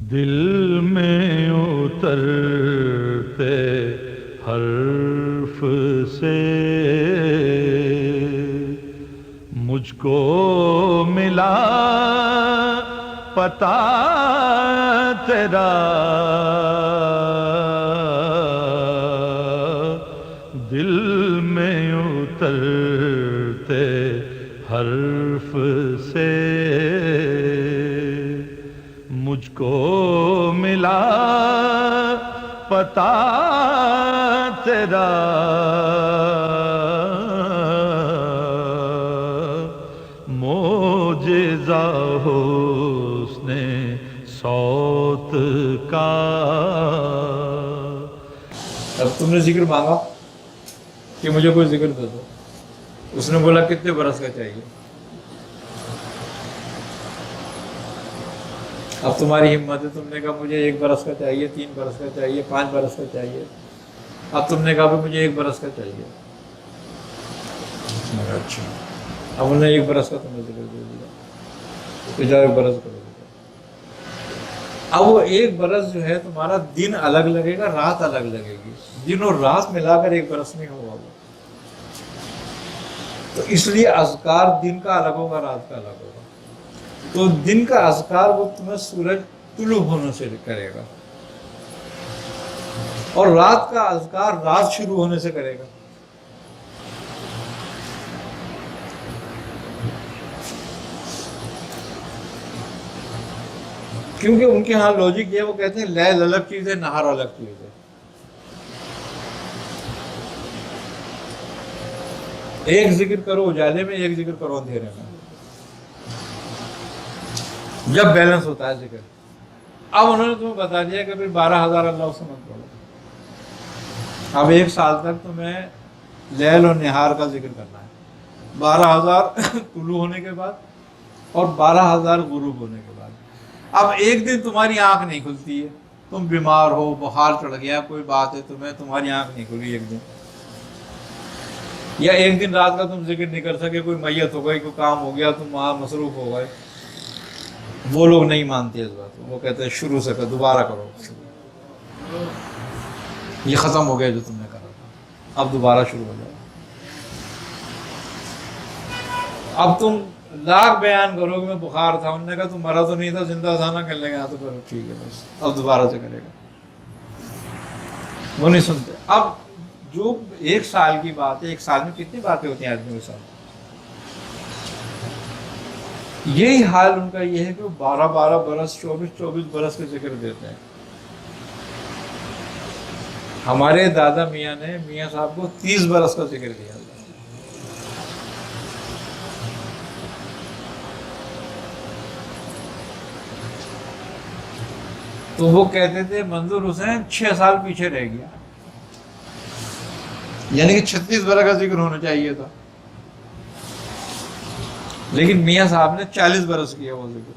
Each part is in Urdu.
دل میں اترتے حرف سے مجھ کو ملا پتہ تیرا، دل میں اترتے حرف سے مجھ کو ملا پتہ تیرا، معجزہ حسن صوت کا۔ اب تم نے ذکر مانگا کہ مجھے کوئی ذکر دے دو، اس نے بولا کتنے برس کا چاہیے؟ اب تمہاری ہمت ہے، تم نے کہا مجھے 1 برس کا چاہیے، 3 برس کا چاہیے، 5 برس کا چاہیے۔ اب تم نے کہا کہ مجھے 1 برس کا چاہیے۔ اچھا، اب انہوں نے 1 برس کا تمہیں ذکر دے دیا، تو جاؤ 1 برس کرو۔ اب وہ 1 برس جو ہے تمہارا دن الگ لگے گا، رات الگ لگے گی، دن اور رات ملا کر 1 برس نہیں ہوگا وہ۔ تو اس لیے اذکار دن کا الگ ہوگا، رات کا الگ ہوگا۔ تو دن کا اذکار وہ تمہیں سورج طلوع ہونے سے کرے گا، اور رات کا اذکار رات شروع ہونے سے کرے گا۔ کیونکہ ان کے ہاں لوجک یہ، وہ کہتے ہیں لیل الگ چیز ہے، نہار الگ چیز ہے۔ ایک ذکر کرو اجالے میں، ایک ذکر کرو اندھیرے میں، جب بیلنس ہوتا ہے ذکر۔ اب انہوں نے تمہیں بتا دیا کہ پھر 12,000 اللہ سے مت پڑھو، اب 1 سال تک تمہیں لیل اور نہار کا ذکر کرنا ہے، 12,000 طلوع ہونے کے بعد اور 12,000 غروب ہونے کے بعد۔ اب ایک دن تمہاری آنکھ نہیں کھلتی ہے، تم بیمار ہو، بخار چڑھ گیا، کوئی بات ہے تمہاری آنکھ نہیں کھلی ایک دن، یا ایک دن رات کا تم ذکر نہیں کر سکے، کوئی میت ہو گئی، کوئی کام ہو گیا، تم وہاں مصروف ہو گئے۔ وہ لوگ نہیں مانتے اس بات کو، وہ کہتے ہیں شروع سے دوبارہ کرو، یہ ختم ہو گیا جو تم نے کرا تھا، اب دوبارہ شروع ہو جائے۔ اب تم لاکھ بیان کرو کہ میں بخار تھا، انہوں نے کہا تم مرا تو نہیں تھا، زندہ تھا نا، کہنے لگا تو کرو ٹھیک ہے بس، اب دوبارہ سے کرے گا۔ وہ نہیں سنتے۔ اب جو 1 سال کی بات ہے، 1 سال میں کتنی باتیں ہوتی ہیں آدمی کے ساتھ، یہی حال ان کا یہ ہے کہ وہ 12 برس 24 برس کے ذکر دیتے ہیں۔ ہمارے دادا میاں نے میاں صاحب کو 30 برس کا ذکر دیا۔ تو وہ کہتے تھے منظور حسین 6 سال پیچھے رہ گیا، یعنی کہ 36 برس کا ذکر ہونا چاہیے تھا، لیکن میاں صاحب نے 40 برس کیا وہ ذکر۔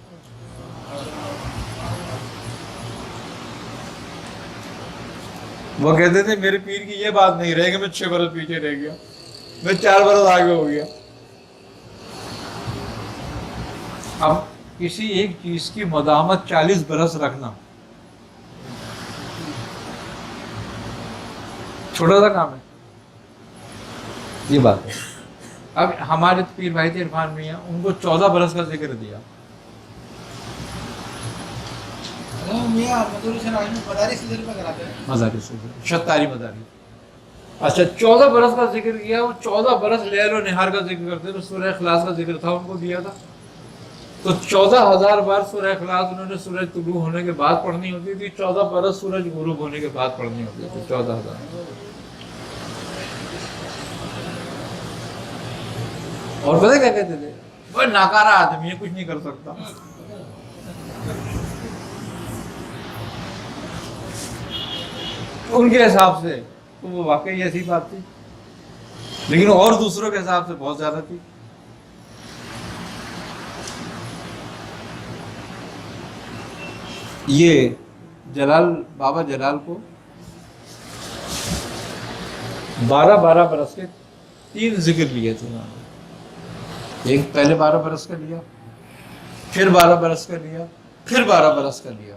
وہ کہتے تھے میرے پیر کی یہ بات نہیں رہے کہ میں 6 برس پیچھے رہ گیا، میں 4 برس آگے ہو گیا۔ اب کسی ایک چیز کی مداومت 40 برس رکھنا چھوٹا سا کام ہے، یہ بات ہے۔ اب ہمارے پیر بھائی تھے عرفان میاں، ان کو 14 برس کا ذکر دیا۔ مدارس شتاری مدارس، اچھا 14 برس کا ذکر کیا، وہ 14 برس لیل و نہار کا ذکر کرتے تھے، سورہ اخلاص کا ذکر تھا ان کو دیا تھا، تو 14,000 بار سورہ اخلاص انہوں نے سورج طلوع ہونے کے بعد پڑھنی ہوتی تھی، 14 برس سورج غروب ہونے کے بعد پڑھنی ہوتی تھی، 14,000۔ اور پتہ کیا کہتے تھے، وہ ناکارہ آدمی ہے، کچھ نہیں کر سکتا۔ ان کے حساب سے تو وہ واقعی ایسی بات تھی، لیکن اور دوسروں کے حساب سے بہت زیادہ تھی۔ یہ جلال بابا جلال کو 12 برس کے 3 ذکر لیے تھے انہوں نے، ایک پہلے 12 برس کا لیا، پھر 12 برس کا لیا، پھر 12 برس کا لیا۔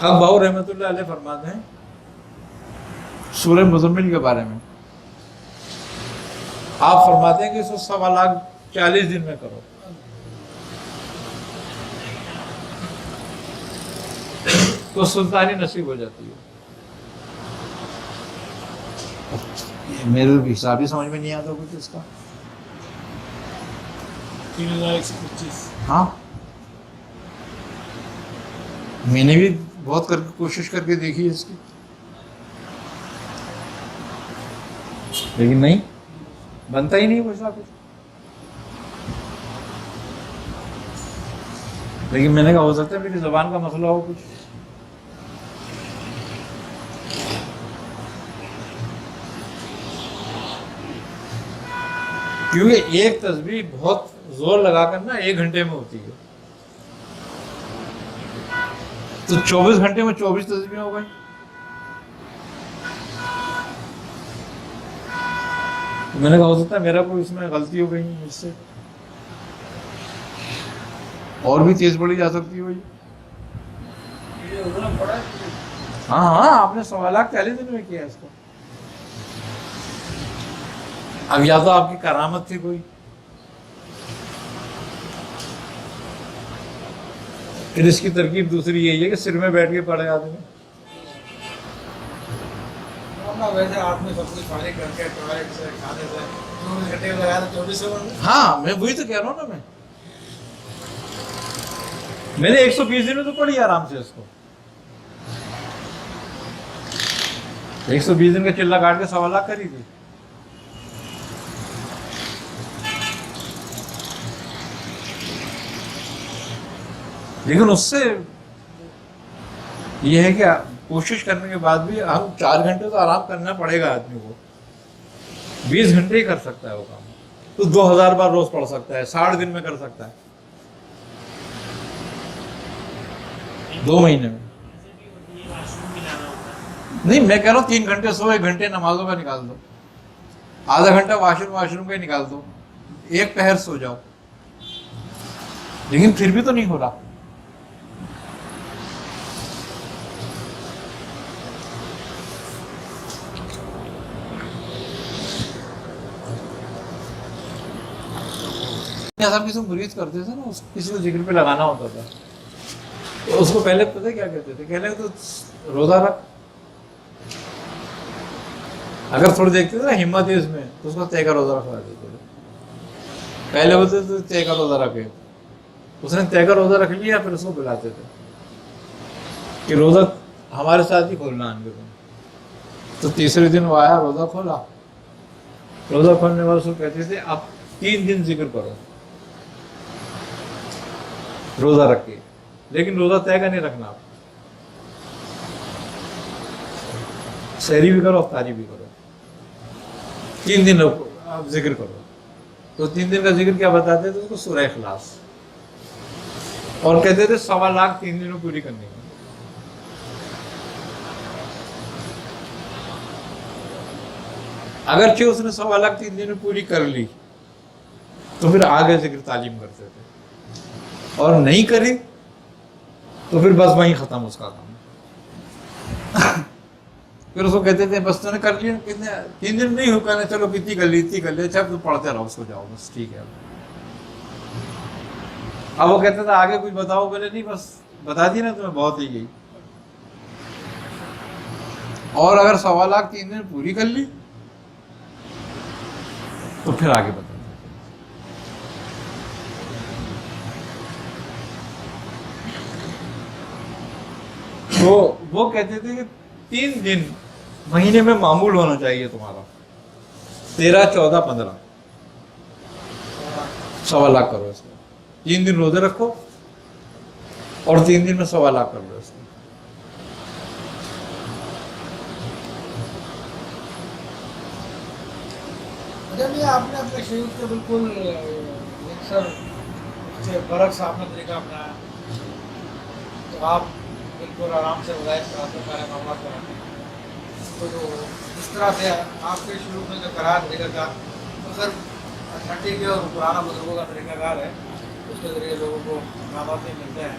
اب باؤ رحمۃ اللہ علیہ فرماتے ہیں سورہ مزمل کے بارے میں، آپ فرماتے ہیں کہ اس کو 1.25 دن میں کرو، تو سلطانی نصیب ہو جاتی ہے۔ میرے حساب ہی سمجھ میں نہیں آتا کچھ اس کا۔ 3125 ہاں میں نے بھی بہت کوشش کر کے دیکھی ہے اس کی، لیکن نہیں بنتا ہی نہیں کچھ نہ کچھ۔ لیکن میں نے کہا ہو سکتا ہے میری زبان کا مسئلہ ہو کچھ۔ کیونکہ ایک تسبیح بہت زور لگا کر نا 1 گھنٹے میں ہوتی ہے، تو 24 گھنٹے میں 24 تسبیح ہو گئی۔ میں نے کہا ہو سکتا ہے میرا کوئی اس میں غلطی ہو گئی مجھ سے، اور بھی تیز بڑھی جا سکتی ہوئی۔ ہاں ہاں آپ نے 1.25 دن میں کیا اس کو۔ اب یا تو آپ کی کرامت تھی کوئی، پھر اس کی ترکیب دوسری یہی ہے کہ سر میں بیٹھ کے پڑھے آدمی۔ ویسے آپ نے سب کچھ فارغ کر کے ٹوائلٹ سے کھانے سے 24 گھنٹے لگایا تو 24 سے بن گئے۔ ہاں میں وہی تو کہہ رہا ہوں نا، میں نے 120 دن میں تو پڑھی آرام سے اس کو۔ 120 دن کا چلہ کاٹ کے 1.25 کری تھی۔ لیکن اس سے یہ ہے کہ کوشش کرنے کے بعد بھی ہم 4 گھنٹے تو آرام کرنا پڑے گا آدمی کو۔ 20 گھنٹے ہی کر سکتا ہے وہ کام، تو 2000 بار روز پڑھ سکتا ہے، 60 دن میں کر سکتا ہے، 2 مہینے میں۔ نہیں میں کہہ رہا ہوں 3 گھنٹے سو، 1 گھنٹے نمازوں کا نکال دو، آدھا گھنٹہ واش روم کا ہی نکال دو، 1 پہر سو جاؤ، لیکن پھر بھی تو نہیں ہو رہا۔ صاحب کسی کو مرید کرتے تھے نا، اس کسی کو ذکر پہ لگانا ہوتا تھا، تو اس کو پہلے پتہ کیا کہتے تھے، کہنے تو روزہ رکھ، اگر تھوڑی دیکھتے تھے نا ہمت ہے اس میں تو اس کو طے کا روزہ رکھوا دیتے تھے۔ پہلے ہوتے تھے طے کا روزہ رکھے، اس نے طے کا روزہ رکھ لیا، پھر اس کو بلاتے تھے کہ روزہ ہمارے ساتھ ہی کھولنا آن کے تم۔ تو تیسرے دن وہ آیا، روزہ کھولا، روزہ کھولنے والے اس کو کہتے تھے اب 3 دن ذکر کرو روزہ رکھ کے، لیکن روزہ طے کا نہیں رکھنا، آپ سحری بھی کرو افطاری بھی کرو، 3 دن آپ ذکر کرو۔ تو 3 دن کا ذکر کیا بتاتے تھے اس کو؟ سورہ اخلاص، اور کہتے تھے 1.25 3 دن میں پوری کرنی ہے۔ اگرچہ اس نے 1.25 3 دن میں پوری کر لی تو پھر آگے ذکر تعلیم کرتے تھے، اور نہیں کری تو پھر بس وہیں ختم اس کا کام۔ پھر اس کو کہتے تھے بس تو نے کر لیا، کتنے 3 دن نہیں ہو، کہنے چلو کتنی کر لی، اتنی کر لی، اچھا تو پڑھتے رہو اس کو، جاؤ بس ٹھیک ہے۔ اب وہ کہتے تھے آگے کچھ بتاؤ، بولے نہیں بس بتا دی نا تمہیں، بہت ہی گئی۔ اور اگر 1.25 3 دن پوری کر لی تو پھر آگے بتا۔ تو وہ کہتے تھے کہ 3 دن مہینے میں معمول ہونا چاہیے تمہارا، 13 14 15، 1.25 کرو اس کو، 3 دن روزے رکھو اور 3 دن میں 1.25 کر لو اس کو۔ جب یہ آپ نے اپنے شیوخ کے بالکل برعکس آپ نے طریقہ اپنایا، تو آپ بالکل آرام سے ہدایت کراتے، سارے معاملات کراتے ہیں، تو جو اس طرح سے آپ کے شروع میں جو کرا طریقہ کار، تو سر ٹھنڈی کے اور پرانا بزرگوں کا طریقہ کار ہے، اس کے ذریعے لوگوں کو معاملات ملتے ہیں،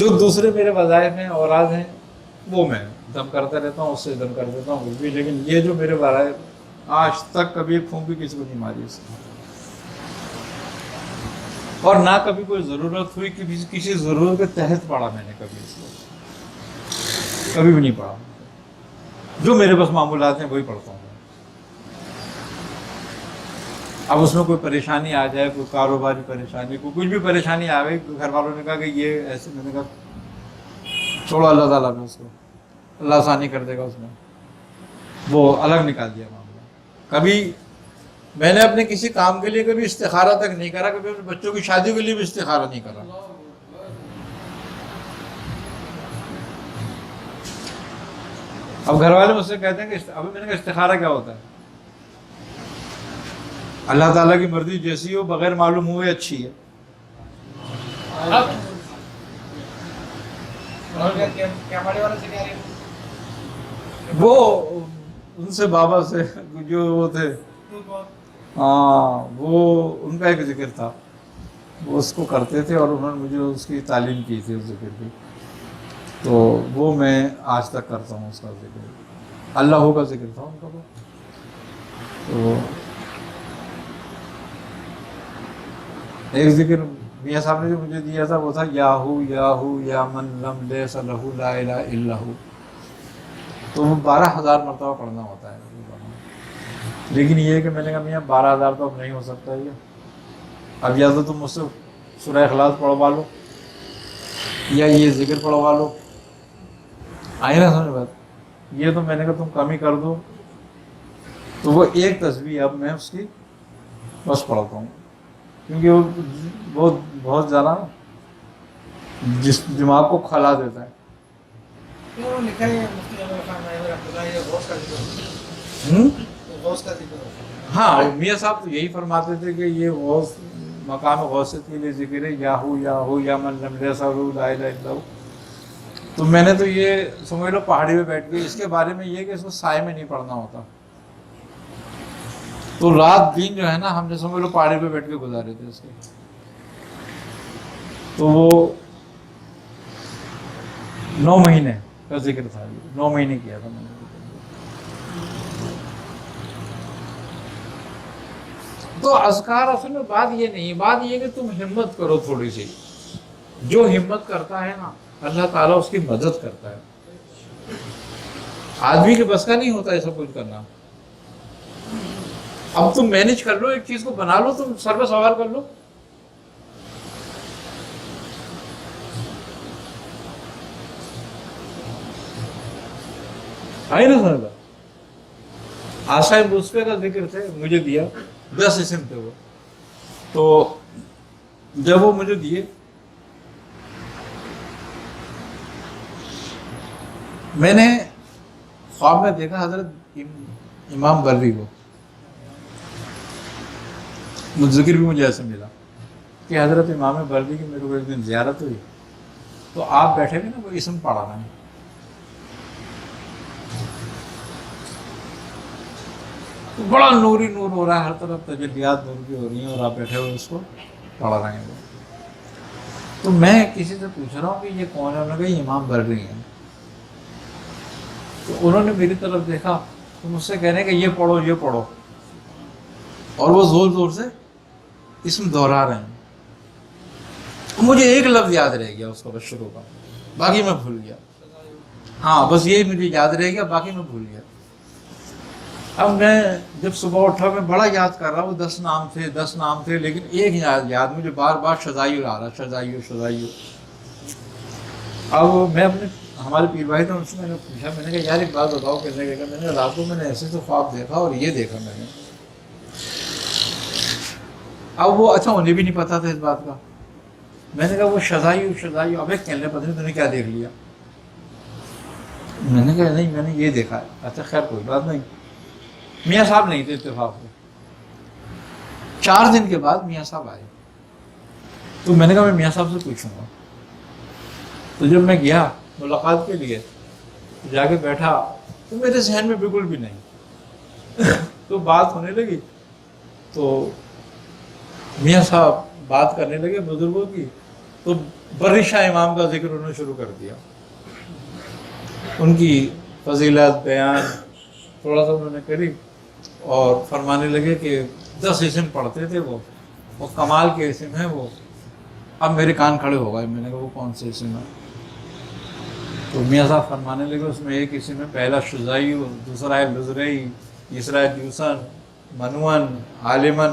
جو دوسرے میرے وظائف ہیں اوراد ہیں وہ میں دم کرتا رہتا ہوں، اس سے دم کر دیتا ہوں کچھ بھی، لیکن یہ جو میرے وظائف آج تک کبھی ایک پھونک بھی کسی کو نہیں ماری اس سے، اور نہ کبھی کوئی ضرورت ہوئی کہ کسی ضرورت کے تحت پڑھا میں نے کبھی اس کو، کبھی بھی نہیں پڑھا. جو میرے پاس معمولات ہیں وہی پڑھتا ہوں. اب اس میں کوئی پریشانی آ جائے، کوئی کاروباری پریشانی، کوئی کچھ بھی پریشانی آ گئی، گھر والوں نے کہا کہ یہ ایسے، میں نے کہا چھوڑو، اللہ تعالیٰ نے اس کو اللہ آسانی کر دے گا، اس میں وہ الگ نکال دیا معاملہ. کبھی میں نے اپنے کسی کام کے لیے کبھی استخارہ تک نہیں کرا، کبھی اپنے بچوں کی شادی کے لیے بھی استخارہ نہیں کرا. اب گھر والے مجھ سے کہتے ہیں کہ ابھی میں نے کہا استخارہ کیا ہوتا ہے؟ اللہ تعالیٰ کی مرضی جیسی ہو، بغیر معلوم ہوئے اچھی ہے. وہ ان سے بابا سے جو وہ تھے، ہاں وہ ان کا ایک ذکر تھا، وہ اس کو کرتے تھے اور انہوں نے مجھے اس کی تعلیم کی تھی اس ذکر کی، تو وہ میں آج تک کرتا ہوں. اس کا ذکر اللہ کا ذکر تھا ان کا وہ. تو ایک ذکر میاں صاحب نے جو مجھے دیا تھا وہ تھا یاہو یاہو یا من لم لیس لہ لا الہ الا ہو. تو وہ 12,000 مرتبہ پڑھنا ہوتا ہے. لیکن یہ ہے کہ میں نے کہا میاں 12,000 تو اب نہیں ہو سکتا ہے، اب یا تو تم مجھ سے سورہ اخلاص پڑھوا لو یا یہ ذکر پڑھوا لو. آئی نا سمجھ بات؟ یہ تو میں نے کہا تم کم ہی کر دو. تو وہ ایک تسبیح اب میں اس کی بس پڑھتا ہوں، کیونکہ وہ بہت زیادہ جس دماغ کو کھلا دیتا ہے. ہاں میاں صاحب تو یہی فرماتے تھے کہ یہ غوث مقام غوثیت کے لیے ذکر ہے، یاہو یاہو یا من لم لیس لہ لا الہ الا ہو. تو میں نے تو یہ سمجھ لو پہاڑی پہ بیٹھ کے اس کے بارے میں یہ کہ اس کو سائے میں نہیں پڑھنا ہوتا. تو رات دن جو ہے نا ہم نے سمجھ لو پہاڑی پہ بیٹھ کے گزارے تھے اس کے. تو وہ 9 مہینے کا ذکر تھا، 9 مہینے کیا تھا میں نے. تو اذکار اصل میں بات یہ نہیں، بات یہ کہ تم ہمت کرو تھوڑی سی. جو ہمت کرتا ہے نا اللہ تعالیٰ اس کی مدد کرتا ہے. آدمی کے بس کا نہیں ہوتا ایسا کچھ کرنا. اب تم مینج کر لو، ایک چیز کو بنا لو، تم سر پہ سوار کر لو. آئی نا سر آسائے مصفے کا ذکر تھے، مجھے دیا 10 اسم تھے وہ. تو جب وہ مجھے دیے میں نے خواب میں دیکھا حضرت امام بری کو. ذکر بھی مجھے ایسے ملا کہ حضرت امام بردی کی میرے کو ایک دن زیارت ہوئی، تو آپ بیٹھے ہوئے نا وہ اسم پڑھا رہے ہیں. تو بڑا نوری نور ہو رہا ہے، ہر طرف تجلیات نور کی ہو رہی ہیں اور آپ بیٹھے ہوئے اس کو پڑھ رہے ہیں. تو میں کسی سے پوچھ رہا ہوں کہ یہ کون ہے؟ انہوں نے کہا یہ امام بردی ہیں. تو انہوں نے میری طرف دیکھا تو مجھ سے کہہ رہے ہیں کہ یہ پڑھو یہ پڑھو، اور وہ زور زور سے اسم دہرا رہے ہیں. مجھے ایک لفظ یاد رہ گیا اس کا بس شروع کا، باقی میں بھول گیا. ہاں بس یہی مجھے یاد رہ گیا، باقی میں بھول گیا. اب میں جب صبح اٹھا میں بڑا یاد کر رہا ہوں، 10 نام تھے لیکن ایک یاد مجھے بار بار شذائیو آ رہا، شذائیو. اب میں اپنے ہمارے پیر بھائی تھے ان سے میں نے پوچھا، میں نے کہا یار ایک بات بتاؤ کہنے لگا. میں نے رات کو میں نے ایسے تو خواب دیکھا اور یہ دیکھا میں نے. اب وہ اچھا انہیں بھی نہیں پتا تھا اس بات کا. میں نے کہا وہ شذائیو اب ایک کہنے پتہ نہیں تو نے کیا دیکھ لیا. میں نے کہا نہیں میں نے یہ دیکھا ہے. اچھا خیر کوئی بات نہیں. میاں صاحب نہیں تھے اتفاق سے. 4 دن کے بعد میاں صاحب آئے. تو میں نے کہا میں میاں صاحب سے پوچھوں گا. تو جب میں گیا ملاقات کے لیے جا کے بیٹھا تو میرے ذہن میں بالکل بھی نہیں. تو بات ہونے لگی تو میاں صاحب بات کرنے لگے بزرگوں کی. تو بری شاہ امام کا ذکر انہوں نے شروع کر دیا، ان کی فضیلت بیان تھوڑا سا انہوں نے کری، اور فرمانے لگے کہ 10 اسم پڑھتے تھے وہ کمال کے اسم ہیں وہ۔ اب میرے کان کھڑے ہو گئے، میں نے کہا وہ کون سے اسم ہے؟ تو میاں صاحب فرمانے لگے اس میں ایک اسم ہے، پہلا شجاعی، دوسرا ہے لزرعی، تیسرا ہے دیوسن، منون، عالمن،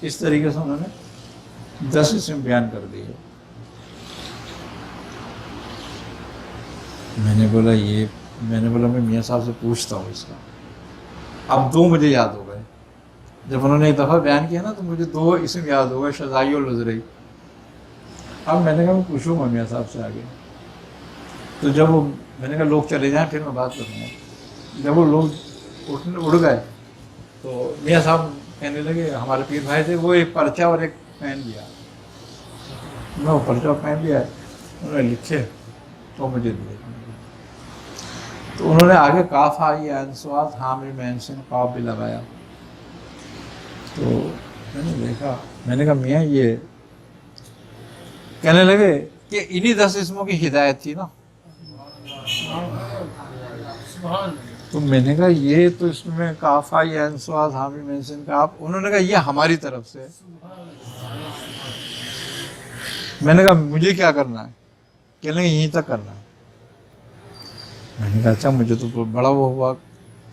اس طریقے سے انہوں نے 10 اسم بیان کر دیے۔ میں نے بولا میں میاں صاحب سے پوچھتا ہوں اس کا۔ اب 2 مجھے یاد ہو گئے، جب انہوں نے ایک دفعہ بیان کیا نا تو مجھے 2 اسم یاد ہو گئے، شجاعی اور لزرعی۔ اب میں نے کہا میں پوچھوں گا میاں صاحب سے آگے، تو جب میں نے کہا لوگ چلے جائیں پھر میں بات کروں گا۔ جب وہ لوگ اڑ گئے تو میاں صاحب کہنے لگے، ہمارے پیر بھائی تھے، وہ ایک پرچہ اور ایک پین لیا، میں وہ پرچہ اور پین لیا، انہوں نے لکھے تو مجھے دیے۔ تو انہوں نے آگے کاف آئی عین صاد حامل مین سین قاف بھی لگایا۔ تو میں نے دیکھا، میں نے کہا میاں یہ کہنے لگے کہ انہی 10 اسموں کی ہدایت تھی نا۔ تو میں نے کہا یہ تو اس میں کاف آئی عین صاد حامل مین سین قاف، انہوں نے کہا یہ ہماری طرف سے۔ میں نے کہا مجھے کیا کرنا ہے؟ کہنے لگے یہیں تک کرنا ہے۔ میں نے کہا اچھا، مجھے تو بڑا وہ ہوا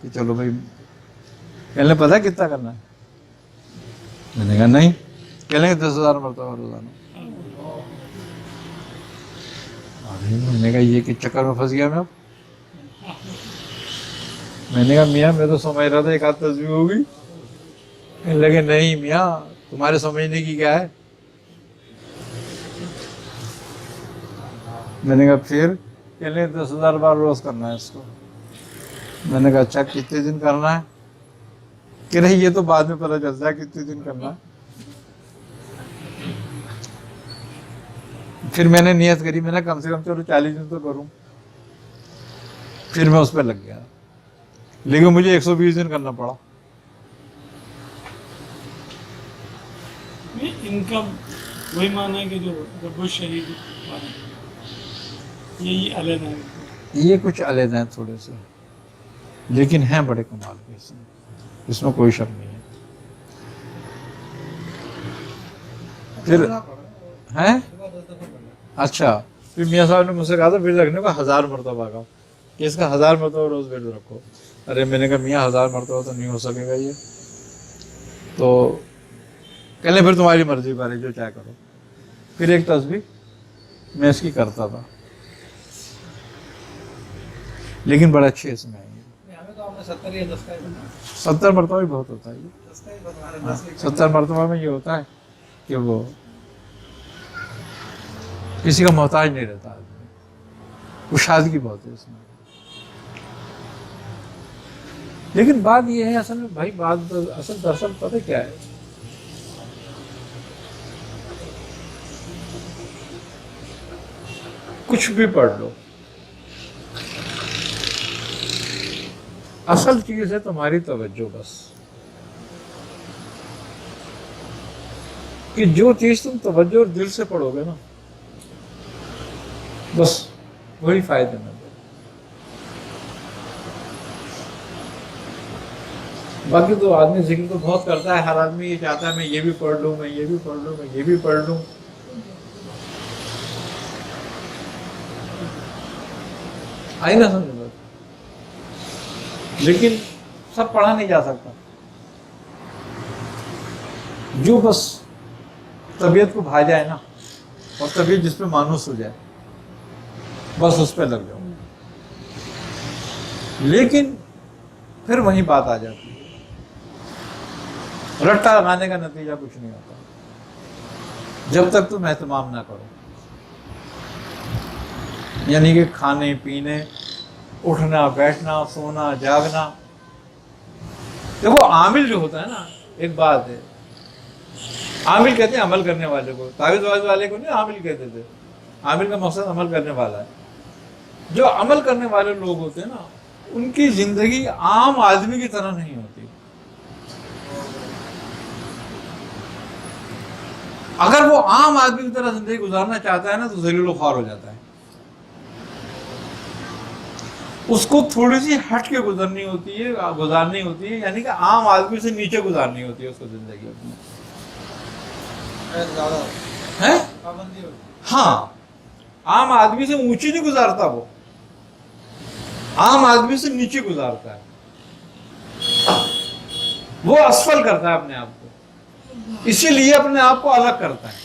کہ چلو بھائی، کہنے لگے پتہ کتنا کرنا ہے؟ میں نے کہا نہیں، کہنے لگے 10,000 مرتبہ روزانہ۔ میں نے کہا یہ کہ چکر میں پھنس گیا میں اب۔ میں نے کہا میاں میں تو سمجھ رہا تھا ایک آدھ تصویر ہوگی۔ کہنے لگے نہیں میاں، تمہارے سمجھنے کی کیا ہے؟ میں نے کہا پھر؟ کہنے لگے 10,000 بار روز کرنا ہے اس کو۔ میں نے کہا اچھا کتنے دن کرنا ہے؟ کہ نہیں یہ تو بعد میں پتہ چلتا ہے کتنے دن کرنا ہے۔ پھر میں نے نیت کری، میں نے کم سے کم چلو 40 دن تو کروں۔ پھر میں اس پہ لگ گیا، لیکن مجھے 120 دن کرنا پڑا۔ ان کا وہی معنی ہے کہ جو رب الشہید یہی علیحدہ ہے، یہ کچھ علیحدہ ہیں تھوڑے سے، لیکن ہیں بڑے کمال کے، اس میں کوئی شک نہیں ہے۔ پھر ہیں اچھا، پھر میاں صاحب نے مجھ سے کہا تھا ورد رکھنے کو 1000 مرتبہ کا، کہ اس کا 1000 مرتبہ روز ورد رکھو۔ ارے میں نے کہا میاں 1000 مرتبہ تو نہیں ہو سکے گا یہ تو۔ کہنے پھر تمہاری مرضی بارے جو چاہے کرو۔ پھر ایک تسبیح میں اس کی کرتا تھا، لیکن بڑا اچھے اس میں ہے۔ 70 مرتبہ بھی بہت ہوتا ہے یہ۔ 70 مرتبہ میں یہ ہوتا ہے کہ وہ کسی کا محتاج نہیں رہتا آدمی، کشادگی بہت ہے اس میں۔ لیکن بات یہ ہے اصل میں بھائی، بات اصل دراصل پتہ کیا ہے، کچھ بھی پڑھ لو، اصل چیز ہے تمہاری توجہ بس، کہ جو چیز تم توجہ اور دل سے پڑھو گے نا بس وہی فائدے مند ہے۔ باقی تو آدمی ذکر تو بہت کرتا ہے، ہر آدمی یہ چاہتا ہے میں یہ بھی پڑھ لوں، میں یہ بھی پڑھ لوں، میں یہ بھی پڑھ لوں۔ آئی نا سمجھ بات، لیکن سب پڑھا نہیں جا سکتا۔ جو بس طبیعت کو بھا جائے نا، اور طبیعت جس پہ مانوس ہو جائے بس اس پہ لگ جاؤ، لیکن پھر وہیں بات آ جاتی ہے، رٹا لگانے کا نتیجہ کچھ نہیں ہوتا جب تک تم اہتمام نہ کرو۔ یعنی کہ کھانے پینے، اٹھنا بیٹھنا، سونا جاگنا، دیکھو عامل جو ہوتا ہے نا، ایک بات ہے، عامل کہتے ہیں عمل کرنے والے کو، تعویذ والے کو نہیں عامل کہتے تھے، عامل کا مقصد عمل کرنے والا ہے۔ جو عمل کرنے والے لوگ ہوتے ہیں نا، ان کی زندگی عام آدمی کی طرح نہیں ہوتی۔ اگر وہ عام آدمی کی طرح زندگی گزارنا چاہتا ہے نا تو ذلیل و خوار ہو جاتا ہے. اس کو تھوڑی سی ہٹ کے گزارنی ہوتی ہے, یعنی کہ عام آدمی سے نیچے گزارنی ہوتی ہے اس کو زندگی اپنی. زیادہ ہے پابندی ہوتی ہاں, عام آدمی سے اونچی نہیں گزارتا, وہ عام آدمی سے نیچے گزارتا ہے, وہ اسفل کرتا ہے اپنے آپ کو, اسی لیے اپنے آپ کو الگ کرتا ہے.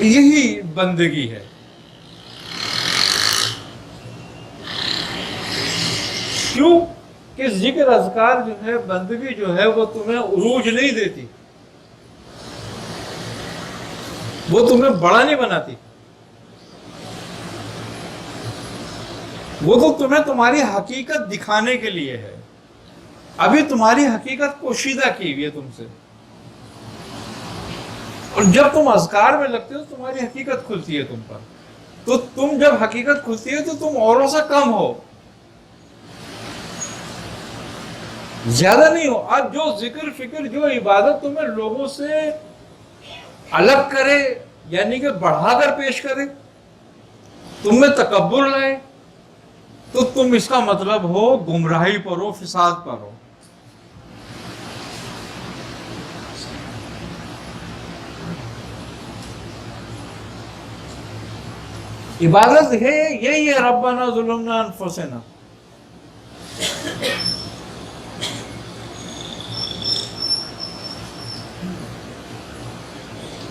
یہی بندگی ہے. کیوں کہ ذکر اذکار جو ہے, بندگی جو ہے, وہ تمہیں عروج نہیں دیتی, وہ تمہیں بڑا نہیں بناتی, وہ تو تمہیں تمہاری حقیقت دکھانے کے لیے ہے. ابھی تمہاری حقیقت پوشیدہ کی ہوئی ہے تم سے, اور جب تم اذکار میں لگتے ہو تمہاری حقیقت کھلتی ہے تم پر. تو تم جب حقیقت کھلتی ہے تو تم اوروں سے کم ہو, زیادہ نہیں ہو. اب جو ذکر فکر جو عبادت تمہیں لوگوں سے الگ کرے, یعنی کہ بڑھا کر پیش کرے, تم میں تکبر لائے, تو تم اس کا مطلب ہو گمراہی پر ہو, فساد پر ہو. عبادت ہے یہی ہے, ربنا ظلمنا انفسنا.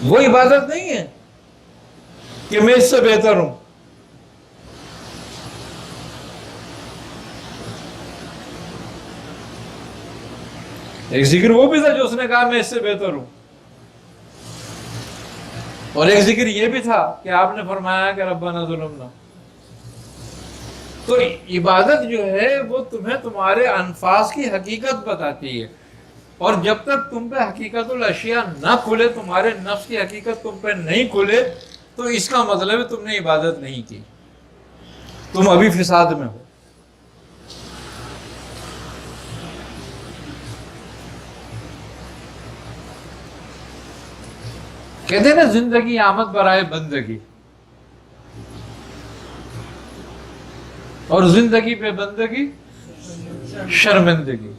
وہ عبادت نہیں ہے کہ میں اس سے بہتر ہوں. ایک ذکر وہ بھی تھا جو اس نے کہا میں اس سے بہتر ہوں, اور ایک ذکر یہ بھی تھا کہ آپ نے فرمایا کہ ربنا ظلمنا. تو عبادت جو ہے وہ تمہیں تمہارے انفاس کی حقیقت بتاتی ہے, اور جب تک تم پہ حقیقت الاشیاء نہ کھلے, تمہارے نفس کی حقیقت تم پہ نہیں کھلے, تو اس کا مطلب ہے تم نے عبادت نہیں کی, تم ابھی فساد میں ہو. کہتے ہیں نا زندگی آمد برائے بندگی, اور زندگی پہ بندگی شرمندگی.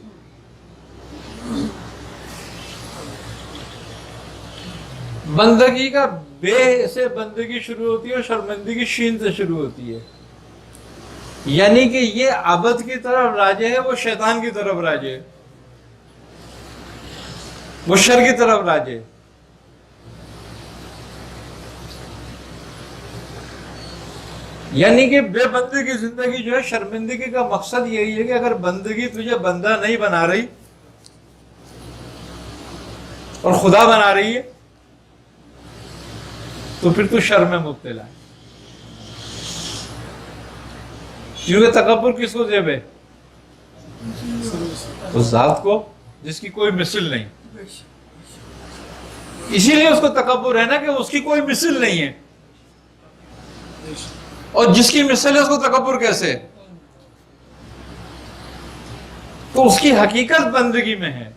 بندگی کا بے سے بندگی شروع ہوتی ہے, اور شرمندگی شین سے شروع ہوتی ہے. یعنی کہ یہ عبد کی طرف راجے ہے, وہ شیطان کی طرف راجے ہے, وہ شر کی طرف راجے. یعنی کہ بے بندگی زندگی جو ہے, شرمندگی کا مقصد یہی ہے کہ اگر بندگی تجھے بندہ نہیں بنا رہی اور خدا بنا رہی ہے, تو پھر تو شر میں مبتلا ہے. کیونکہ تکبر کس کو جیب ہے؟ اس ذات کو جس کی کوئی مثل نہیں. اسی لیے اس کو تکبر ہے نا کہ اس کی کوئی مثل نہیں ہے, اور جس کی مثل ہے اس کو تکبر کیسے؟ تو اس کی حقیقت بندگی میں ہے,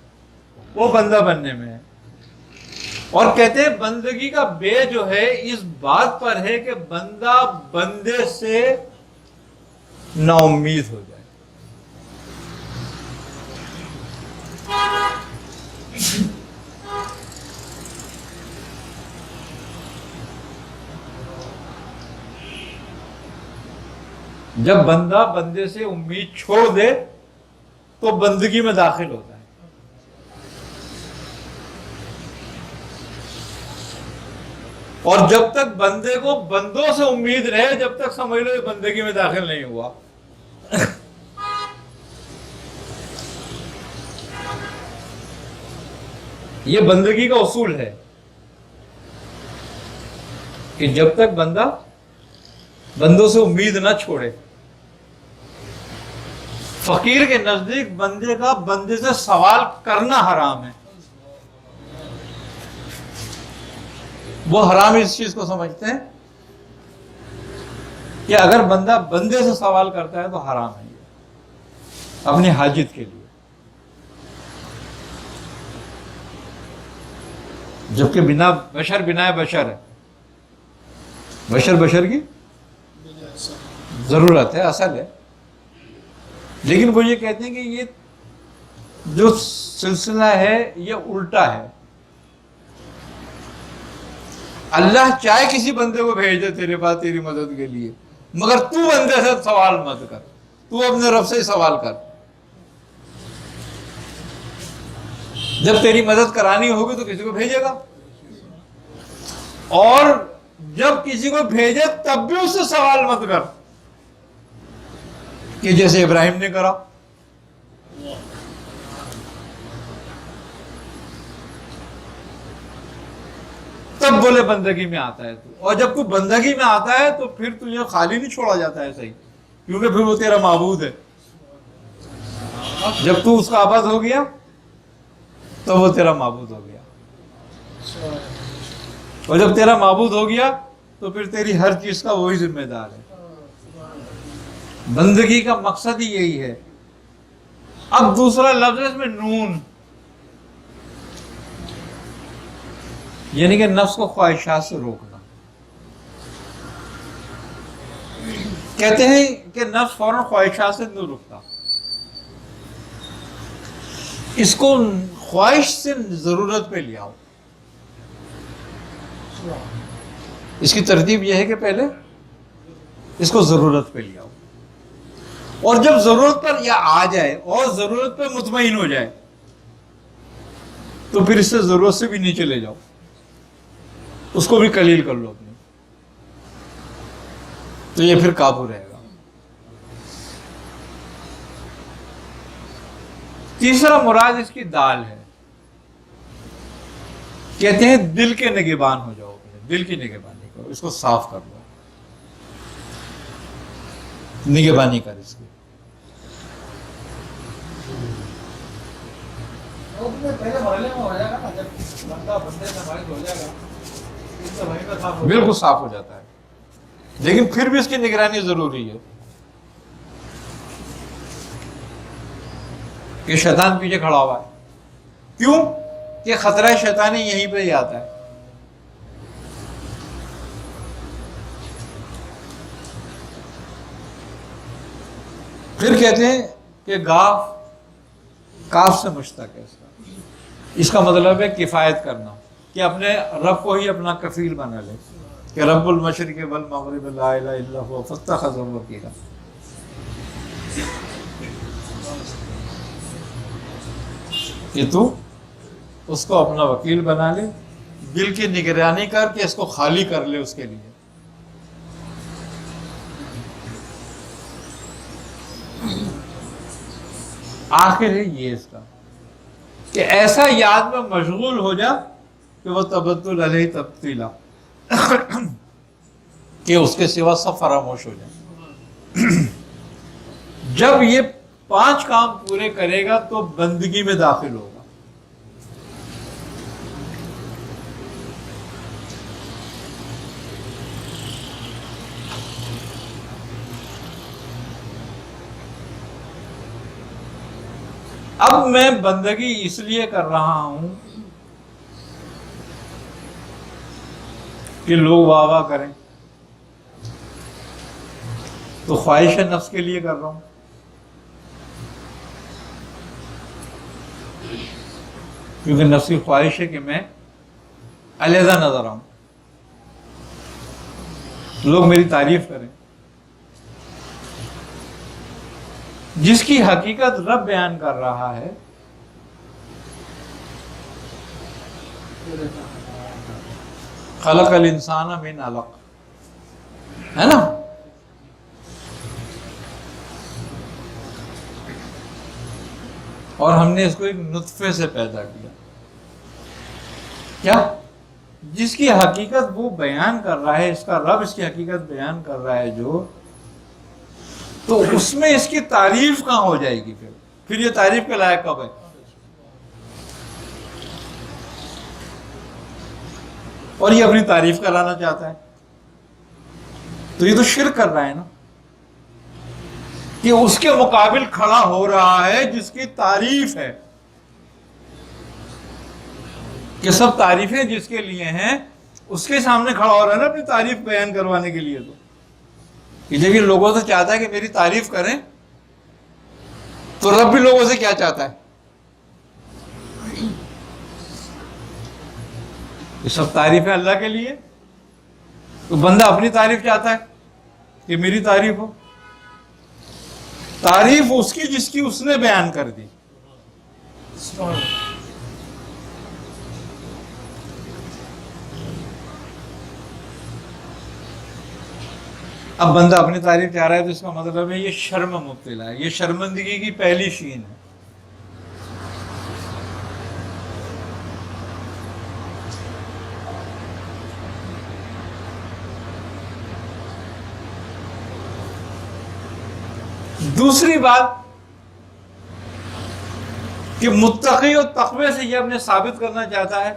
وہ بندہ بننے میں ہے. اور کہتے ہیں بندگی کا بے جو ہے اس بات پر ہے کہ بندہ بندے سے نا امید ہو جائے. جب بندہ بندے سے امید چھوڑ دے تو بندگی میں داخل ہوتا ہے. اور جب تک بندے کو بندوں سے امید رہے, جب تک سمجھ لو بندگی میں داخل نہیں ہوا. یہ بندگی کا اصول ہے کہ جب تک بندہ بندوں سے امید نہ چھوڑے. فقیر کے نزدیک بندے کا بندے سے سوال کرنا حرام ہے. وہ حرام اس چیز کو سمجھتے ہیں کہ اگر بندہ بندے سے سوال کرتا ہے تو حرام ہے یہ, اپنی حاجت کے لیے. جبکہ بنا بشر بنا بشر ہے، بشر کی ضرورت ہے، اصل ہے، لیکن وہ یہ کہتے ہیں کہ یہ جو سلسلہ ہے یہ الٹا ہے. اللہ چاہے کسی بندے کو بھیج دے تیرے پاس تیری مدد کے لیے، مگر تو بندے سے سوال مت کر، تو اپنے رب سے ہی سوال کر. جب تیری مدد کرانی ہوگی تو کسی کو بھیجے گا، اور جب کسی کو بھیجے تب بھی اس سے سوال مت کر کہ جیسے ابراہیم نے کرا. تب بولے بندگی میں آتا ہے تو، اور جب تو بندگی میں آتا ہے تو پھر تجھے خالی نہیں چھوڑا جاتا ہے صحیح، کیونکہ پھر وہ تیرا معبود ہے. جب تو اس کا عبد ہو گیا تو وہ تیرا معبود ہو گیا، اور جب تیرا معبود ہو گیا تو پھر تیری ہر چیز کا وہی ذمہ دار ہے. بندگی کا مقصد ہی یہی ہے. اب دوسرا لفظ ہے اس میں نون، یعنی کہ نفس کو خواہشات سے روکنا. کہتے ہیں کہ نفس فوراً خواہشات سے نہیں رکتا، اس کو خواہش سے ضرورت پہ لے آؤ. اس کی ترتیب یہ ہے کہ پہلے اس کو ضرورت پہ لے آؤ، اور جب ضرورت پر یا آ جائے اور ضرورت پہ مطمئن ہو جائے تو پھر اس سے ضرورت سے بھی نیچے لے جاؤ، اس کو بھی قلیل کر لو اپنے، تو یہ پھر قابو رہے گا. تیسرا مراد اس کی دال ہے. کہتے ہیں دل کے نگہبان ہو جاؤ، دل کی نگہبانی کرو، اس کو صاف کر لو، نگہبانی کر اس کی. پہلے مرحلے میں ہو جائے گا نا، جب بندہ بندے سے باعث ہو جائے گا اس سے وہیں پہ صاف ہو جائے گا. بالکل صاف ہو جاتا ہے، لیکن پھر بھی اس کی نگرانی ضروری ہے کہ شیطان پیچھے کھڑا ہوا ہے. کیوں کہ خطرہ شیطانی یہیں پہ ہی آتا ہے. پھر کہتے ہیں کہ کاف سے مشتق ہے اس کا مطلب ہے کفایت کرنا، کہ اپنے رب کو ہی اپنا کفیل بنا لے، کہ رب المشرق والمغرب لا الہ الا هو فاتخذہ وکیلا. کہ تو اس کو اپنا وکیل بنا لے، دل کی نگرانی کر کے اس کو خالی کر لے اس کے لیے. آخر ہے یہ اس کا کہ ایسا یاد میں مشغول ہو جا کہ وہ تبدل علیہ تبدیلا، کہ اس کے سوا سب فراموش ہو جائے. جب یہ 5 کام پورے کرے گا تو بندگی میں داخل ہوگا. اب میں بندگی اس لیے کر رہا ہوں کہ لوگ واہ واہ کریں، تو خواہش نفس کے لیے کر رہا ہوں. کیونکہ نفس کی خواہش ہے کہ میں علیحدہ نظر آؤں، لوگ میری تعریف کریں. جس کی حقیقت رب بیان کر رہا ہے، خلق الانسان من علق، ہے نا؟ اور ہم نے اس کو ایک نطفے سے پیدا کیا. کیا؟ جس کی حقیقت وہ بیان کر رہا ہے، اس کا رب اس کی حقیقت بیان کر رہا ہے جو، تو اس میں اس کی تعریف کہاں ہو جائے گی؟ پھر یہ تعریف کے لائق کب ہے؟ اور یہ اپنی تعریف کرانا چاہتا ہے، تو یہ تو شرک کر رہا ہے نا، کہ اس کے مقابل کھڑا ہو رہا ہے جس کی تعریف ہے. کہ سب تعریفیں جس کے لیے ہیں اس کے سامنے کھڑا ہو رہا ہے نا اپنی تعریف بیان کروانے کے لیے. تو کہ جب یہ لوگوں سے چاہتا ہے کہ میری تعریف کریں تو رب بھی لوگوں سے کیا چاہتا ہے؟ یہ سب تعریفیں اللہ کے لیے. تو بندہ اپنی تعریف چاہتا ہے کہ میری تعریف ہو. تعریف اس کی جس کی اس نے بیان کر دی. اب بندہ اپنی تعریف چاہ رہا ہے تو اس کا مطلب ہے یہ شرم مبتلا ہے. یہ شرمندگی کی پہلی شین ہے. دوسری بات کہ متقی اور تقوی سے یہ اپنے ثابت کرنا چاہتا ہے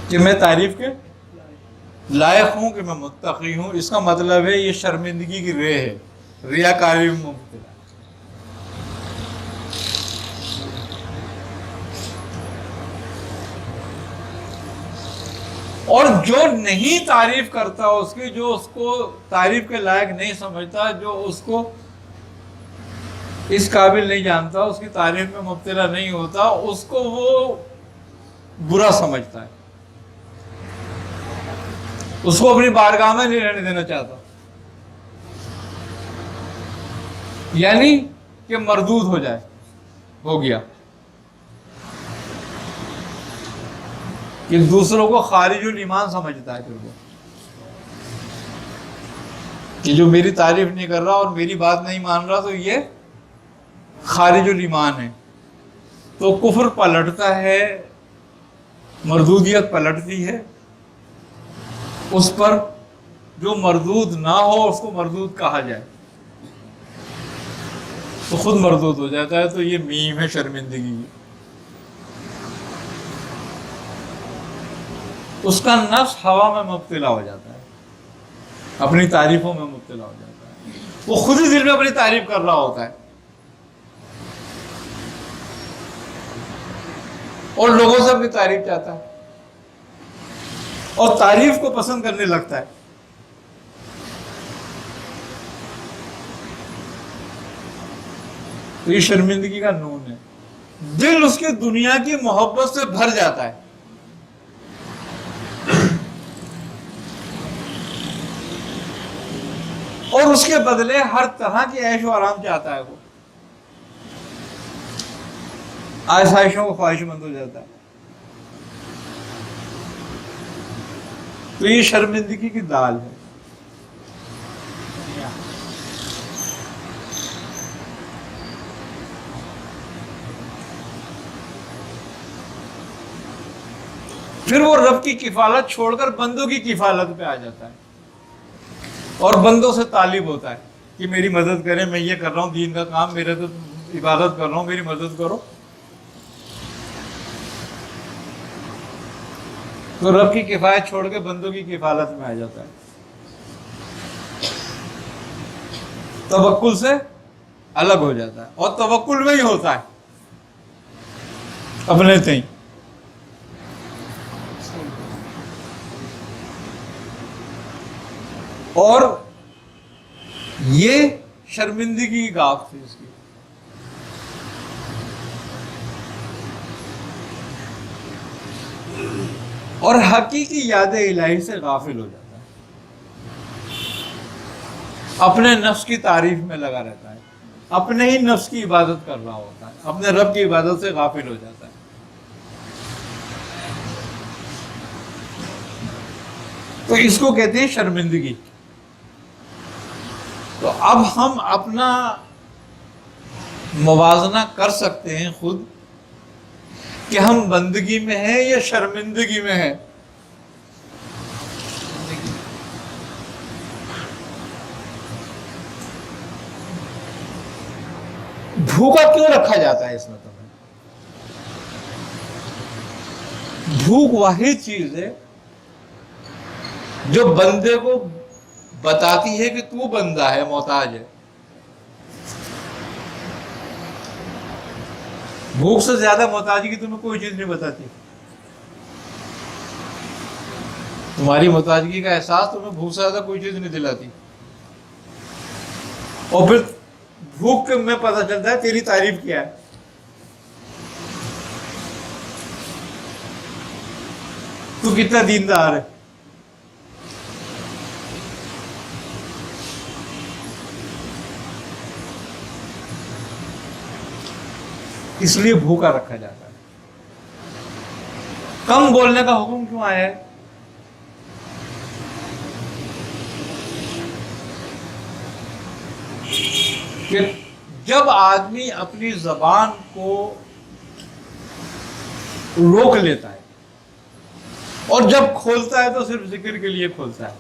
کہ میں تعریف کے لائق ہوں، کہ میں متقی ہوں. اس کا مطلب ہے یہ شرمندگی کی رے ہے، ریاکاری میں مبتلا. اور جو نہیں تعریف کرتا اس کی، جو اس کو تعریف کے لائق نہیں سمجھتا، جو اس کو اس قابل نہیں جانتا، اس کی تعریف میں مبتلا نہیں ہوتا، اس کو وہ برا سمجھتا ہے، اس کو اپنی بارگاہ میں نہیں رہنے دینا چاہتا. یعنی کہ مردود ہو جائے، ہو گیا کہ دوسروں کو خارج الایمان سمجھتا ہے. پھر وہ کہ جو میری تعریف نہیں کر رہا اور میری بات نہیں مان رہا تو یہ خارج الایمان ہے. تو کفر پلٹتا ہے، مردودیت پلٹتی ہے اس پر. جو مردود نہ ہو اس کو مردود کہا جائے تو خود مردود ہو جاتا ہے. تو یہ میم ہے شرمندگی. اس کا نفس ہوا میں مبتلا ہو جاتا ہے، اپنی تعریفوں میں مبتلا ہو جاتا ہے. وہ خود ہی دل میں اپنی تعریف کر رہا ہوتا ہے اور لوگوں سے اپنی تعریف چاہتا ہے اور تعریف کو پسند کرنے لگتا ہے. تو یہ شرمندگی کا نون ہے. دل اس کی دنیا کی محبت سے بھر جاتا ہے. اور اس کے بدلے ہر طرح کی عیش و آرام چاہتا ہے. وہ آسائشوں کو خواہش مند ہو جاتا ہے. تو یہ شرمندگی کی دال ہے. پھر وہ رب کی کفالت چھوڑ کر بندوں کی کفالت پہ آ جاتا ہے اور بندوں سے طالب ہوتا ہے کہ میری مدد کریں، میں یہ کر رہا ہوں دین کا کام، میرے تو عبادت کر رہا ہوں، میری مدد کرو. تو رب کی کفایت چھوڑ کے بندوں کی کفالت میں آ جاتا ہے. توکل سے الگ ہو جاتا ہے اور توکل میں ہی ہوتا ہے اپنے تئیں. اور یہ شرمندگی کی گاف تھی اس کی. اور حقیقی یاد الہی سے غافل ہو جاتا ہے، اپنے نفس کی تعریف میں لگا رہتا ہے، اپنے ہی نفس کی عبادت کر رہا ہوتا ہے، اپنے رب کی عبادت سے غافل ہو جاتا ہے. تو اس کو کہتے ہیں شرمندگی. تو اب ہم اپنا موازنہ کر سکتے ہیں خود کہ ہم بندگی میں ہیں یا شرمندگی میں ہیں. بھوکا کیوں رکھا جاتا ہے اس میں تمہیں؟ بھوک واحد چیز ہے جو بندے کو بتاتی ہے کہ تو بندہ ہے، محتاج ہے. بھوک سے زیادہ محتاجگی تمہیں کوئی چیز نہیں بتاتی. تمہاری محتاجگی کا احساس تمہیں بھوک سے زیادہ کوئی چیز نہیں دلاتی. اور پھر بھوک میں پتہ چلتا ہے تیری تعریف کیا ہے. تو کتنا دیندار ہے. اس لیے بھوکا رکھا جاتا ہے. کم بولنے کا حکم کیوں آیا ہے؟ کہ جب آدمی اپنی زبان کو روک لیتا ہے اور جب کھولتا ہے تو صرف ذکر کے لیے کھولتا ہے،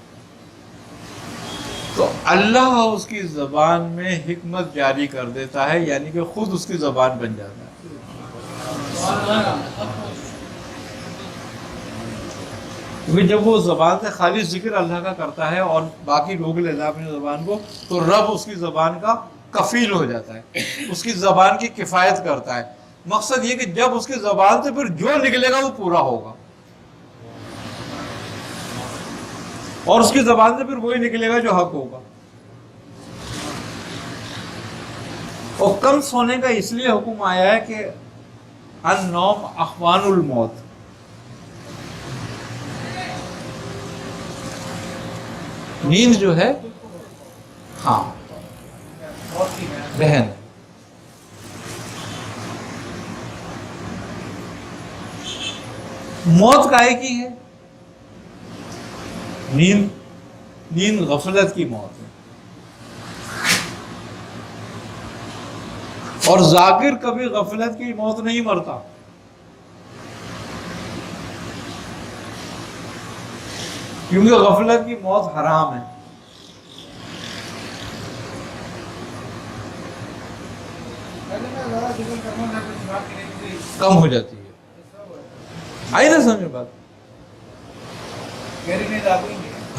تو اللہ اس کی زبان میں حکمت جاری کر دیتا ہے، یعنی کہ خود اس کی زبان بن جاتا ہے. کیونکہ جب وہ زبان سے خالی ذکر اللہ کا کرتا ہے اور باقی روک لیتا ہے اپنی زبان کو، تو رب اس کی زبان کا کفیل ہو جاتا ہے، اس کی زبان کی کفایت کرتا ہے. مقصد یہ کہ جب اس کی زبان سے پھر جو نکلے گا وہ پورا ہوگا، اور اس کی زبان سے پھر وہی نکلے گا جو حق ہوگا. اور کم سونے کا اس لیے حکم آیا ہے کہ النوم اخوان الموت، نیند جو ہے ہاں بہن. موت کائے کی ہے؟ نیند غفلت کی موت ہے. اور ذاکر کبھی غفلت کی موت نہیں مرتا. کیونکہ غفلت کی موت حرام ہے. کم ہو جاتی ہے. آئی نا سمجھ بات؟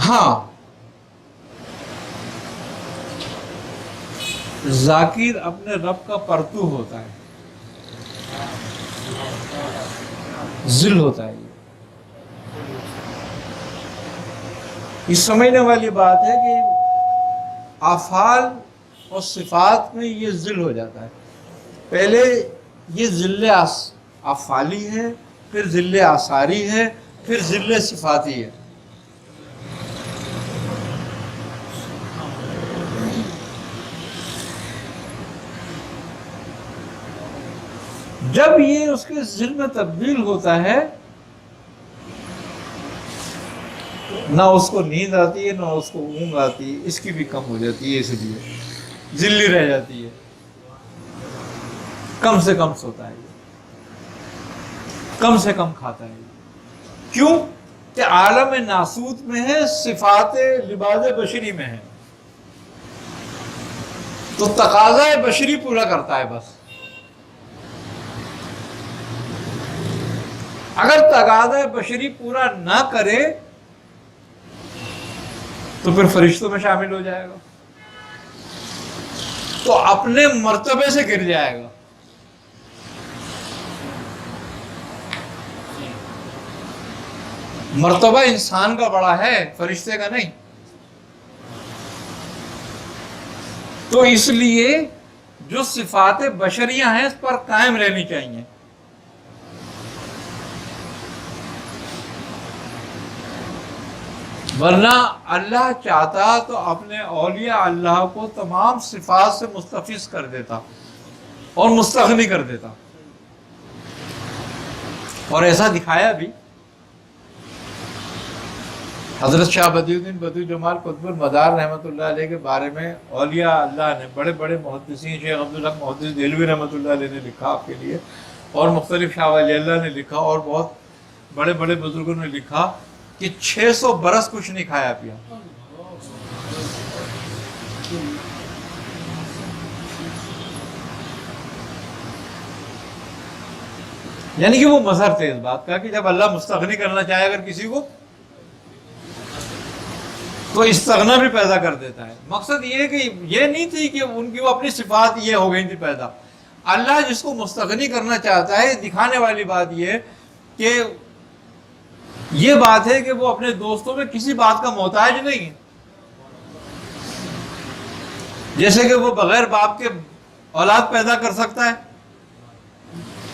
ہاں، ذاکر اپنے رب کا پرتو ہوتا ہے، ذل ہوتا ہے. یہ سمجھنے والی بات ہے کہ افعال اور صفات میں یہ ذل ہو جاتا ہے. پہلے یہ ذل افعالی ہے، پھر ذل آثاری ہے، پھر ذل صفاتی ہے. جب یہ اس کے ذل میں تبدیل ہوتا ہے، نہ اس کو نیند آتی ہے نہ اس کو اونگ آتی ہے، اس کی بھی کم ہو جاتی ہے، اس لیے ذلی رہ جاتی ہے. کم سے کم سوتا ہے، کم سے کم کھاتا ہے. کیوں کہ عالم ناسوت میں ہے، صفات لباس بشری میں ہے، تو تقاضا بشری پورا کرتا ہے بس. اگر تقاضا بشری پورا نہ کرے تو پھر فرشتوں میں شامل ہو جائے گا، تو اپنے مرتبے سے گر جائے گا. مرتبہ انسان کا بڑا ہے، فرشتے کا نہیں. تو اس لیے جو صفات بشریہ ہیں اس پر قائم رہنی چاہیے. ورنہ اللہ چاہتا تو اپنے اولیاء اللہ کو تمام صفات سے مستفیض کر دیتا اور مستغنی کر دیتا، اور ایسا دکھایا بھی. حضرت شاہ بدی الدین بدوی جمال قطب المدار رحمۃ اللہ علیہ کے بارے میں اولیاء اللہ نے، بڑے بڑے محدثین، شیخ عبدالحق محدث دہلوی رحمۃ اللہ علیہ نے لکھا آپ کے لیے، اور مختلف شاہ ولی اللہ نے لکھا، اور بہت بڑے بڑے بزرگوں نے لکھا کہ 600 برس کچھ نہیں کھایا پیا. یعنی کہ وہ مظہر تھے اس بات کا کہ جب اللہ مستغنی کرنا چاہے اگر کسی کو تو استغنا بھی پیدا کر دیتا ہے. مقصد یہ ہے کہ یہ نہیں تھی کہ ان کی وہ اپنی صفات یہ ہو گئی تھی پیدا، اللہ جس کو مستغنی کرنا چاہتا ہے، دکھانے والی بات یہ کہ یہ بات ہے کہ وہ اپنے دوستوں میں کسی بات کا محتاج نہیں ہے. جیسے کہ وہ بغیر باپ کے اولاد پیدا کر سکتا ہے،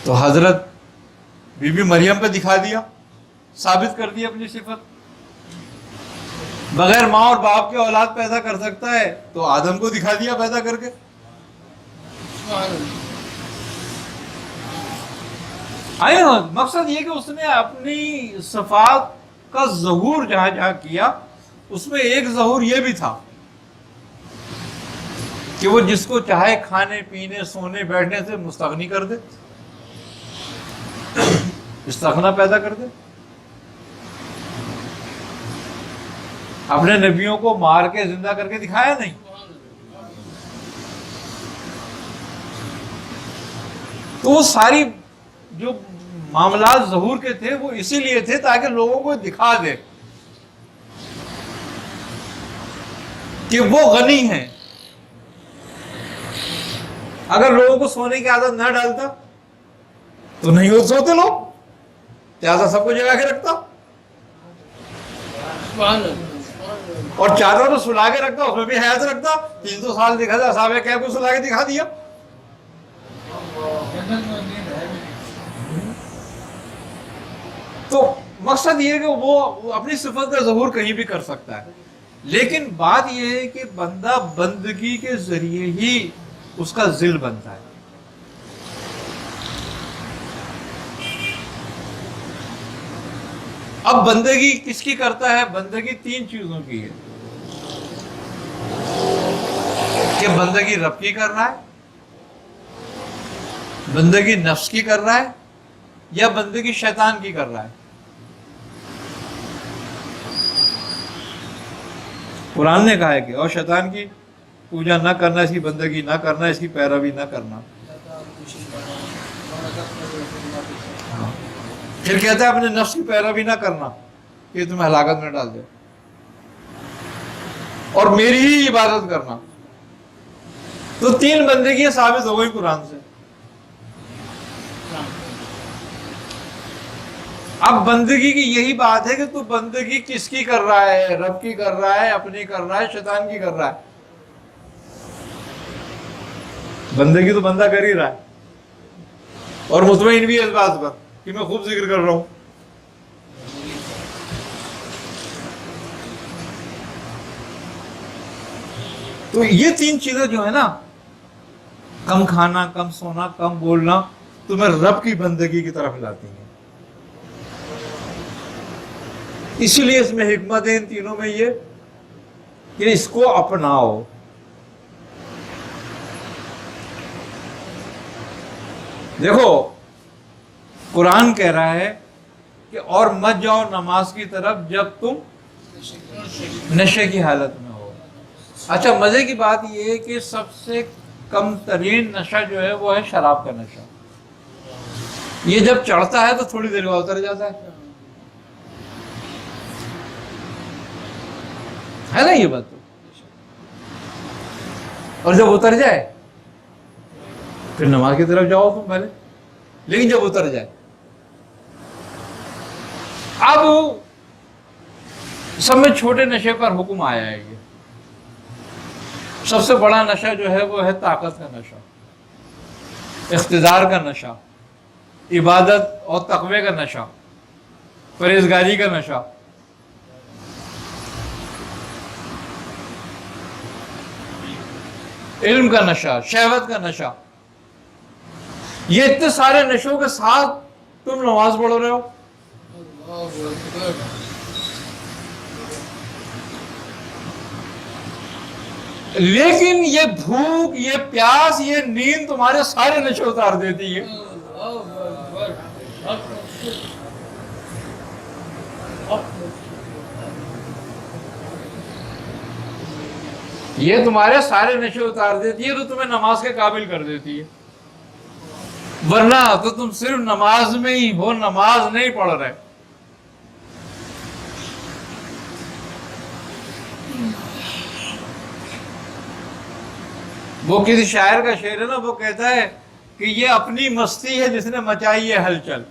تو حضرت بی بی مریم پہ دکھا دیا، ثابت کر دیا اپنی صفت. بغیر ماں اور باپ کے اولاد پیدا کر سکتا ہے، تو آدم کو دکھا دیا پیدا کر کے. مقصد یہ کہ اس نے اپنی صفات کا ظہور جہاں جہاں کیا، اس میں ایک ظہور یہ بھی تھا کہ وہ جس کو چاہے کھانے پینے سونے بیٹھنے سے مستغنی کر دے، استغنا پیدا کر دے. اپنے نبیوں کو مار کے زندہ کر کے دکھایا نہیں. تو وہ ساری جو معاملات ظہور کے تھے وہ اسی لیے تھے تاکہ لوگوں کو دکھا دے کہ وہ غنی ہیں. اگر لوگوں کو سونے کی عادت نہ ڈالتا تو نہیں ہو سوتے لوگ، لہٰذا سب کو جگا کے رکھتا، اور چادر تو سلا کے رکھتا، اس میں بھی حیات رکھتا. 300 سال دکھا تھا، صحابہ کہف کو سلا کے دکھا دیا. تو مقصد یہ ہے کہ وہ اپنی صفت کا ظہور کہیں بھی کر سکتا ہے، لیکن بات یہ ہے کہ بندہ بندگی کے ذریعے ہی اس کا ذل بنتا ہے. اب بندگی کس کی کرتا ہے؟ بندگی 3 چیزوں کی ہے، کہ بندگی رب کی کر رہا ہے، بندگی نفس کی کر رہا ہے، یا بندگی شیطان کی کر رہا ہے. قرآن نے کہا ہے کہ اور شیطان کی پوجا نہ کرنا، اس کی بندگی نہ کرنا، اس کی پیروی نہ کرنا. پھر کہتا ہے اپنے نفس کی پیروی نہ کرنا کہ تمہیں ہلاکت میں ڈال دے، اور میری ہی عبادت کرنا. تو 3 بندگیاں ثابت ہو گئی قرآن سے. اب بندگی کی یہی بات ہے کہ تو بندگی کس کی کر رہا ہے؟ رب کی کر رہا ہے، اپنی کر رہا ہے، شیطان کی کر رہا ہے؟ بندگی تو بندہ کر ہی رہا ہے، اور مطمئن بھی ہے اس بات پر کہ میں خوب ذکر کر رہا ہوں. تو یہ 3 چیزیں جو ہے نا، کم کھانا، کم سونا، کم بولنا، تمہیں رب کی بندگی کی طرف لاتی ہیں. اسی لیے اس میں حکمت ہے ان تینوں میں یہ کہ اس کو اپناؤ. دیکھو قرآن کہہ رہا ہے کہ اور مت جاؤ نماز کی طرف جب تم نشے کی حالت میں ہو. اچھا، مزے کی بات یہ ہے کہ سب سے کم ترین نشہ جو ہے وہ ہے شراب کا نشہ. یہ جب چڑھتا ہے تو تھوڑی دیر بعد اتر جاتا ہے نا یہ بات تو. اور جب اتر جائے پھر نماز کی طرف جاؤ تم پہلے، لیکن جب اتر جائے. اب سب میں چھوٹے نشے پر حکم آیا ہے. یہ سب سے بڑا نشہ جو ہے وہ ہے طاقت کا نشہ، اقتدار کا نشہ، عبادت اور تقوی کا نشہ، پرہیزگاری کا نشہ. علم کا نشہ، شہوت کا نشہ. یہ اتنے سارے نشوں کے ساتھ تم نماز پڑھ رہے ہو. لیکن یہ بھوک، یہ پیاس، یہ نیند تمہارے سارے نشے اتار دیتی ہے. یہ تمہارے سارے نشے اتار دیتی ہے، تو تمہیں نماز کے قابل کر دیتی ہے. ورنہ تو تم صرف نماز میں ہی ہو، نماز نہیں پڑھ رہے. وہ کسی شاعر کا شعر ہے نا، وہ کہتا ہے کہ یہ اپنی مستی ہے جس نے مچائی ہے ہلچل.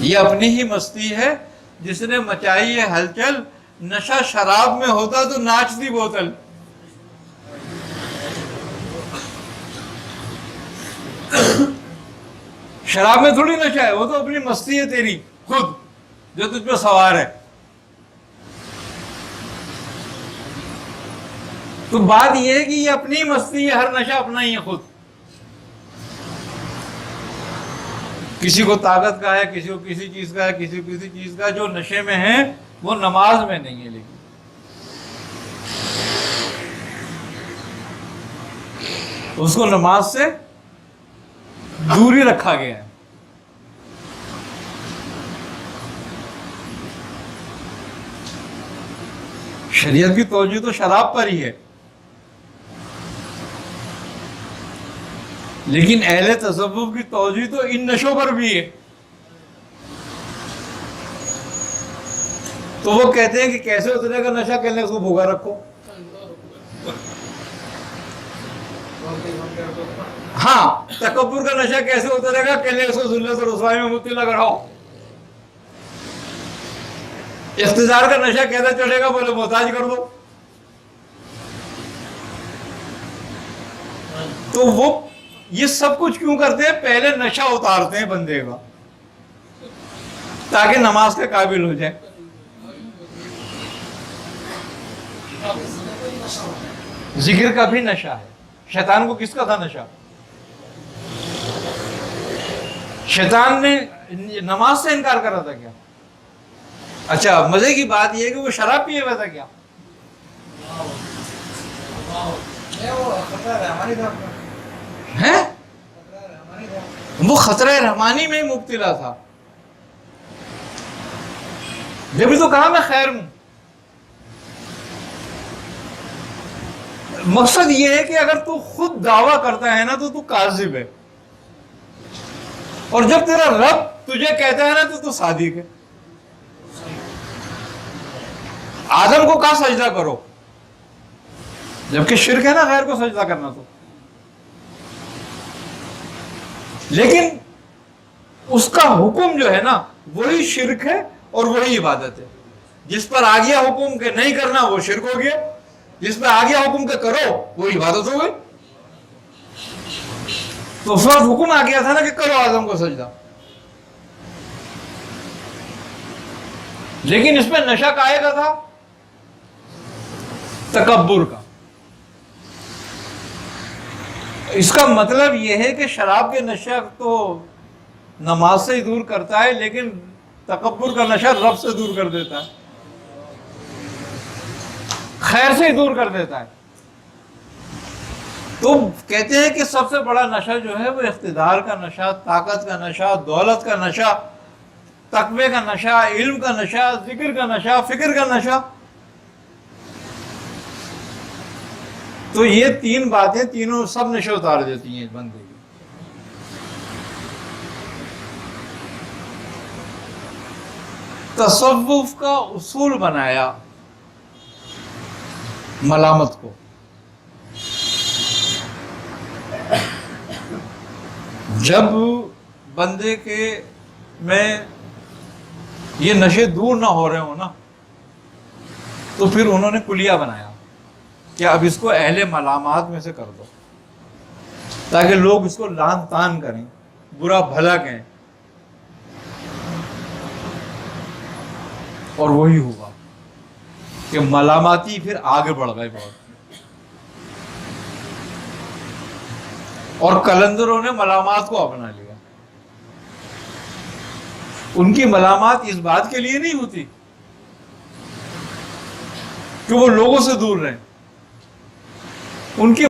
یہ اپنی ہی مستی ہے جس نے مچائی ہے ہلچل. نشہ شراب میں ہوتا تو ناچتی بوتل. شراب میں تھوڑی نشہ ہے، وہ تو اپنی مستی ہے تیری خود جو تجھ پہ سوار ہے. تو بات یہ ہے کہ یہ اپنی مستی ہے، ہر نشہ اپنا ہی ہے خود. کسی کو طاقت کا ہے، کسی کو کسی چیز کا ہے، کسی کو کسی چیز کا. جو نشے میں ہے وہ نماز میں نہیں ہے، لیکن اس کو نماز سے دوری رکھا گیا ہے. شریعت کی توجہ تو شراب پر ہی ہے، لیکن اہل تصوف کی توجہ تو ان نشوں پر بھی ہے. تو وہ کہتے ہیں کہ کیسے اترے گا نشہ؟ کہنے اس کو بھوگا رکھو. ہاں، تکبر کا نشہ کیسے اترے گا؟ کہنے اس کو ذلت اور رسوائی میں مبتلا کراؤ. اقتدار کا نشہ کیسے چڑھے گا؟ بولے محتاج کر دو. تو وہ یہ سب کچھ کیوں کرتے ہیں؟ پہلے نشہ اتارتے ہیں بندے کا تاکہ نماز کے قابل ہو جائے. ذکر کا بھی نشہ ہے. شیطان کو کس کا تھا نشہ؟ شیطان نے نماز سے انکار کرا تھا کیا؟ اچھا، مزے کی بات یہ ہے کہ وہ شراب پیے ہوا تھا کیا؟ وہ خطرہ رحمانی میں مبتلا تھا. جب تو کہا میں خیر ہوں. مقصد یہ ہے کہ اگر تو خود دعویٰ کرتا ہے نا تو کاذب ہے، اور جب تیرا رب تجھے کہتا ہے نا تو صادق ہے. آدم کو کہا سجدہ کرو، جبکہ شرک ہے نا غیر کو سجدہ کرنا. تو لیکن اس کا حکم جو ہے نا وہی شرک ہے اور وہی عبادت ہے. جس پر آ گیا حکم کہ نہیں کرنا وہ شرک ہو گیا، جس پر آ گیا حکم کہ کرو وہ عبادت ہو گئی. تو اس وقت حکم آ گیا تھا نا کہ کرو آدم کو سجدہ، لیکن اس میں نشہ کائے کا تھا؟ تکبر کا. اس کا مطلب یہ ہے کہ شراب کے نشہ تو نماز سے ہی دور کرتا ہے، لیکن تکبر کا نشہ رب سے دور کر دیتا ہے، خیر سے ہی دور کر دیتا ہے. تو کہتے ہیں کہ سب سے بڑا نشہ جو ہے وہ اقتدار کا نشہ، طاقت کا نشہ، دولت کا نشہ، تقوی کا نشہ، علم کا نشہ، ذکر کا نشہ، فکر کا نشہ. تو یہ تین باتیں تینوں سب نشے اتار دیتی ہیں بندے کی. تصوف کا اصول بنایا ملامت کو. جب بندے کے میں یہ نشے دور نہ ہو رہے ہوں نا تو پھر انہوں نے کلیہ بنایا کہ اب اس کو اہل ملامات میں سے کر دو تاکہ لوگ اس کو لان تان کریں، برا بھلا کہیں. اور وہی ہوا کہ ملاماتی پھر آگے بڑھ گئے بہت، اور قلندروں نے ملامات کو اپنا لیا. ان کی ملامات اس بات کے لیے نہیں ہوتی کہ وہ لوگوں سے دور رہیں، ان کی